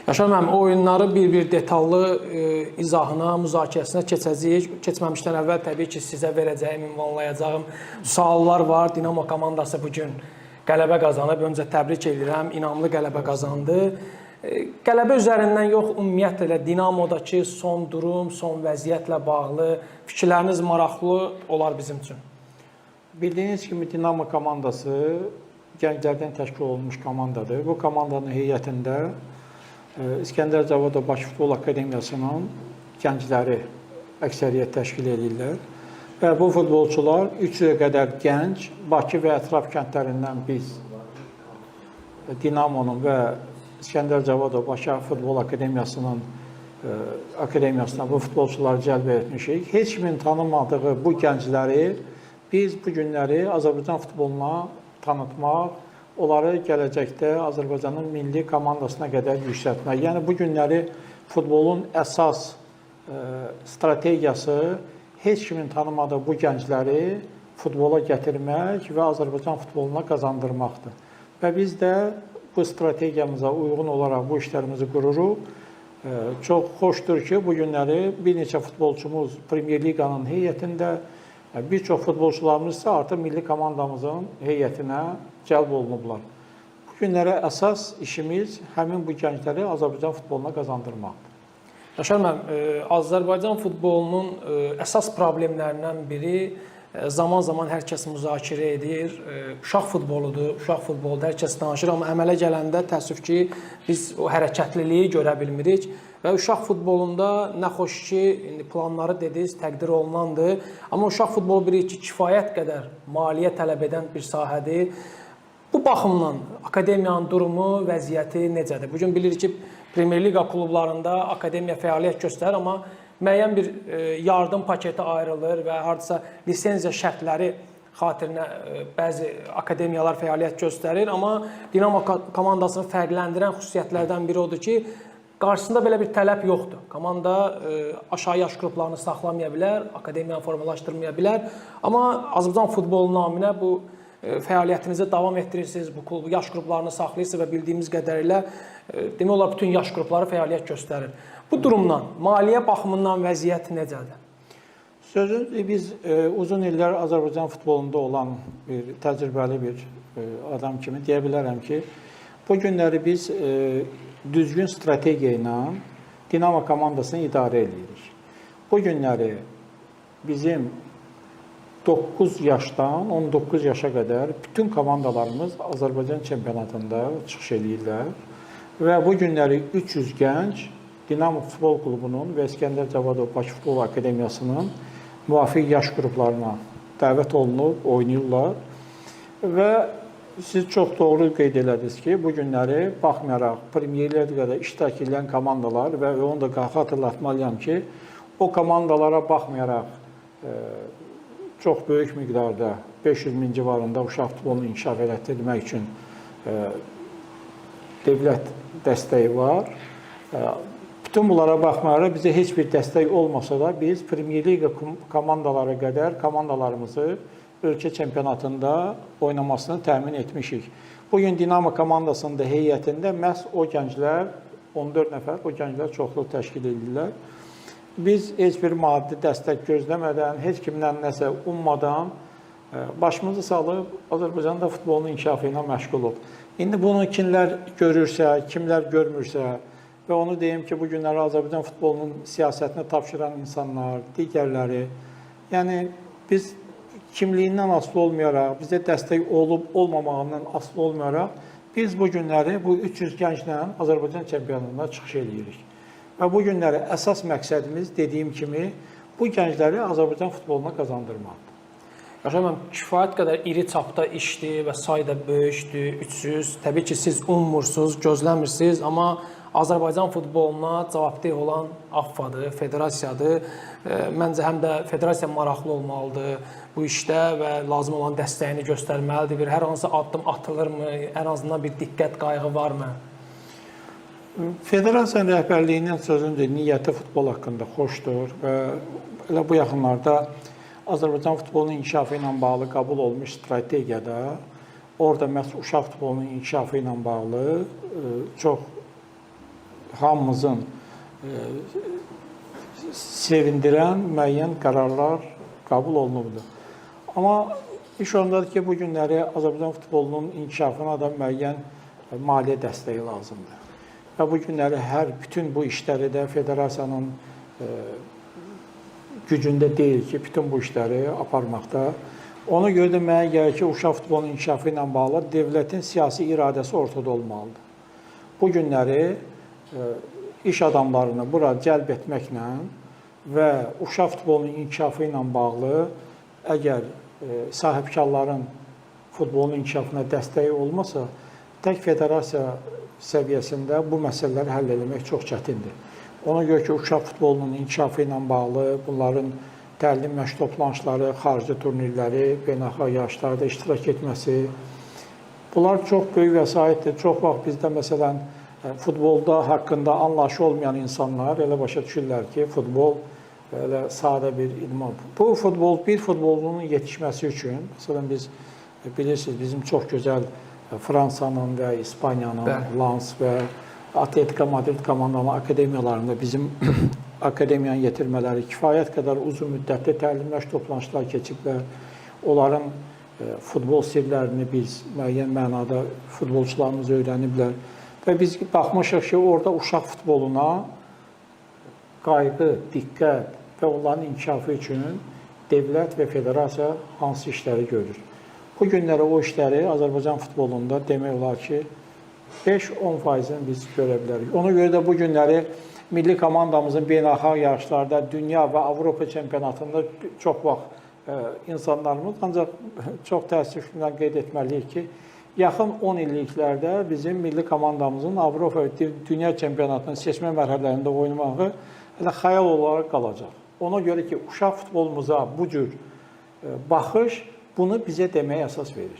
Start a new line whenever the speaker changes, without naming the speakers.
Yaşar müəllim, oyunları bir detallı izahına, müzakirəsinə keçəcəyik. Keçməmişdən əvvəl təbii ki, sizə verəcəyim, ünvanlayacağım suallar var. Dinamo komandası bugün qələbə qazanıb. Öncə təbrik edirəm, inamlı qələbə qazandı. Qələbə üzərindən yox, ümumiyyətlə Dinamodakı son durum, son vəziyyətlə bağlı fikirləriniz maraqlı olar bizim üçün.
Bildiyiniz kimi Dinamo komandası gənclərdən təşkil olunmuş komandadır. Bu komandanın heyətində İskəndər Cavadov Bakı Futbol Akademiyasının gəncləri əksəriyyət təşkil edirlər. Və bu futbolçular 300-ə qədər gənc Bakı və ətraf kəndlərindən biz Dinamonun və İskəndər Cavadov Bakı Futbol Akademiyasına bu futbolçuları cəlb etmişik. Heç kimin tanımadığı bu gəncləri biz bu günləri Azərbaycan futboluna tanıtmaq, onları gələcəkdə Azərbaycanın milli komandasına qədər yüksəltmək. Yəni bu günləri futbolun əsas strategiyası heç kimin tanımadığı bu gəncləri futbola gətirmək və Azərbaycan futboluna qazandırmaqdır. Və biz də bu strategiyamıza uyğun olaraq bu işlərimizi qururuq. Çox xoşdur ki, bu günləri bir neçə futbolçumuz Premyer Liqanın heyətində, bir çox futbolçularımız isə artıq milli komandamızın heyətinə cəlb olunublar. Bu günlərə əsas işimiz həmin bu gəncləri Azərbaycan futboluna qazandırmaqdır.
Yaşar müəllim, Azərbaycan futbolunun əsas problemlərindən biri zaman-zaman hər kəs müzakirə edir. Uşaq futboludur, uşaq futbolda hər kəs danışır, amma əmələ gələndə təəssüf ki, biz o hərəkətliliyi görə bilmirik. Və uşaq futbolunda nə xoş ki, planları dediniz, təqdir olunandır. Amma uşaq futbolu bilirik ki, kifayət qədər maliyyə tələb edən bir sahədir. Bu baxımdan akademiyanın durumu, vəziyyəti necədir? Bugün bilirik ki, Premyer Liqa klublarında akademiya fəaliyyət göstərir, amma müəyyən bir yardım paketi ayrılır və hardasa lisenziya şərtləri xatirinə bəzi akademiyalar fəaliyyət göstərir. Amma Dinamo komandasını fərqləndirən xüsusiyyətlərdən biri odur ki, qarşısında belə bir tələb yoxdur. Komanda aşağı yaş qruplarını saxlamaya bilər, akademiyanı formalaşdırmaya bilər. Amma Azərbaycan futbolu naminə bu fəaliyyətinizi davam etdirirsiniz, bu klubu yaş qruplarını saxlayırsınız və bildiyimiz qədərilə demək olar bütün yaş qrupları fəaliyyət göstərir. Bu durumdan, maliyyə baxımından vəziyyət necədir?
Sözün biz uzun illər Azərbaycan futbolunda olan bir təcrübəli bir adam kimi deyə bilərəm ki, bu günləri biz düzgün strategiya ilə Dinamo komandasını idarə edirik. Bu günləri bizim 9 yaşdan 19 yaşa qədər bütün komandalarımız Azərbaycan çempionatında çıxış edirlər və bu günləri 300 gənc Dinamo Futbol Klubunun və İskəndər Cavadov Bakı Futbol Akademiyasının müvafiq yaş qruplarına dəvət olunub, oynayırlar və siz çox doğru qeyd elədiniz ki, bu günləri baxmayaraq Premyer Liqada iştirak edən komandalar və onu da xatırlatmalıyam ki, o komandalara baxmayaraq çox böyük miqdarda 500 min civarında uşaq futbolunu inkişaf etdirmək üçün dövlət dəstəyi var. Bütün bunlara baxmayaraq bizə heç bir dəstək olmasa da biz Premyer Liqa komandalara qədər komandalarımızı ölkə çempionatında oynamasını təmin etmişik. Bugün Dinamo komandasının heyətində məhz o gənclər, 14 nəfər o gənclər çoxluq təşkil edirlər. Biz heç bir maddi dəstək gözləmədən, heç kimdən nəsə ummadan başımızı salıb Azərbaycanda futbolun inkişafı ilə məşğul olub. İndi bunu kimlər görürsə, kimlər görmürsə və onu deyim ki, bu günləri Azərbaycan futbolunun siyasətini tapşıran insanlar, digərləri, yəni biz kimliyindən asılı olmayaraq, bizə dəstək olub olmamağından asılı olmayaraq, biz bu günləri bu 300 gənclə Azərbaycan çempionatına çıxış edirik. Və bu günləri əsas məqsədimiz, dediyim kimi, bu gəncləri Azərbaycan futboluna qazandırmaqdır.
Yaşar müəllim, kifayət qədər iri çapda işdir və sayda böyükdür, 300. Təbii ki, siz ummursunuz, gözləmirsiniz, amma Azərbaycan futboluna cavabdeh olan AFFAdır, federasiyadır. Məncə həm də federasiya maraqlı olmalıdır bu işdə və lazım olan dəstəyini göstərməlidir. Hər hansı addım atılırmı, ən azından bir diqqət qayğı varmı?
Federasiyanın rəhbərliyinin sözündə niyyəti futbol haqqında xoşdur və elə bu yaxınlarda Azərbaycan futbolunun inkişafı ilə bağlı qəbul olmuş strategiyada orada məhz uşaq futbolunun inkişafı ilə bağlı çox hamımızın sevindirən müəyyən qərarlar qəbul olunubdur. Amma iş ondadır ki, bu günləri Azərbaycan futbolunun inkişafına da müəyyən maliyyə dəstəyi lazımdır. Və bu günləri bütün bu işləri də federasiyanın gücündə deyil ki, bütün bu işləri aparmaqda. Ona görə də mənə gəlir ki, uşaq futbolunun inkişafı ilə bağlı dövlətin siyasi iradəsi ortada olmalıdır. Bu günləri iş adamlarını bura cəlb etməklə və uşaq futbolunun inkişafı ilə bağlı əgər sahibkarların futbolun inkişafına dəstəyi olmasa, tək federasiya səviyyəsində bu məsələləri həll etmək çox çətindir. Ona görə ki, uşaq futbolunun inkişafı ilə bağlı bunların təlim məşq toplanışları, xarici turnirləri, beynəlxalq yarışlarda iştirak etməsi, bunlar çox böyük vəsaitdir. Çox vaxt bizdə məsələn futbolda haqqında anlayışı olmayan insanlar elə başa düşürlər ki, futbol elə sadə bir idman. Bu bir futbolunun yetişməsi üçün, məsələn biz bilirsiniz, bizim çox gözəl Fransanın və İspaniyanın, Lens və Atletico Madrid komandanın akademiyalarında bizim akademiyanın yetirmələri kifayət qədər uzun müddətli təlim məşq toplanışlar keçiblər. Onların futbol sirlərini biz müəyyən mənada futbolçularımız öyrəniblər. Və biz baxmışıq ki, orada uşaq futboluna qayğı, diqqət və onların inkişafı üçün dövlət və federasiya hansı işləri görür. Bu günləri o işləri Azərbaycan futbolunda demək olar ki, 5-10%-ni biz görə bilərik. Ona görə də bu günləri milli komandamızın beynəlxalq yarışlarda, dünya və Avropa çempionatında çox vaxt insanlarımız, ancaq çox təəssüflə qeyd etməliyik ki, yaxın 10 illiklərdə bizim milli komandamızın Avropa və dünya çempionatının seçmə mərhələlərində oynamağı elə xəyal olaraq qalacaq. Ona görə ki, uşaq futbolumuza bu cür baxış bunu bizə deməyə əsas verir.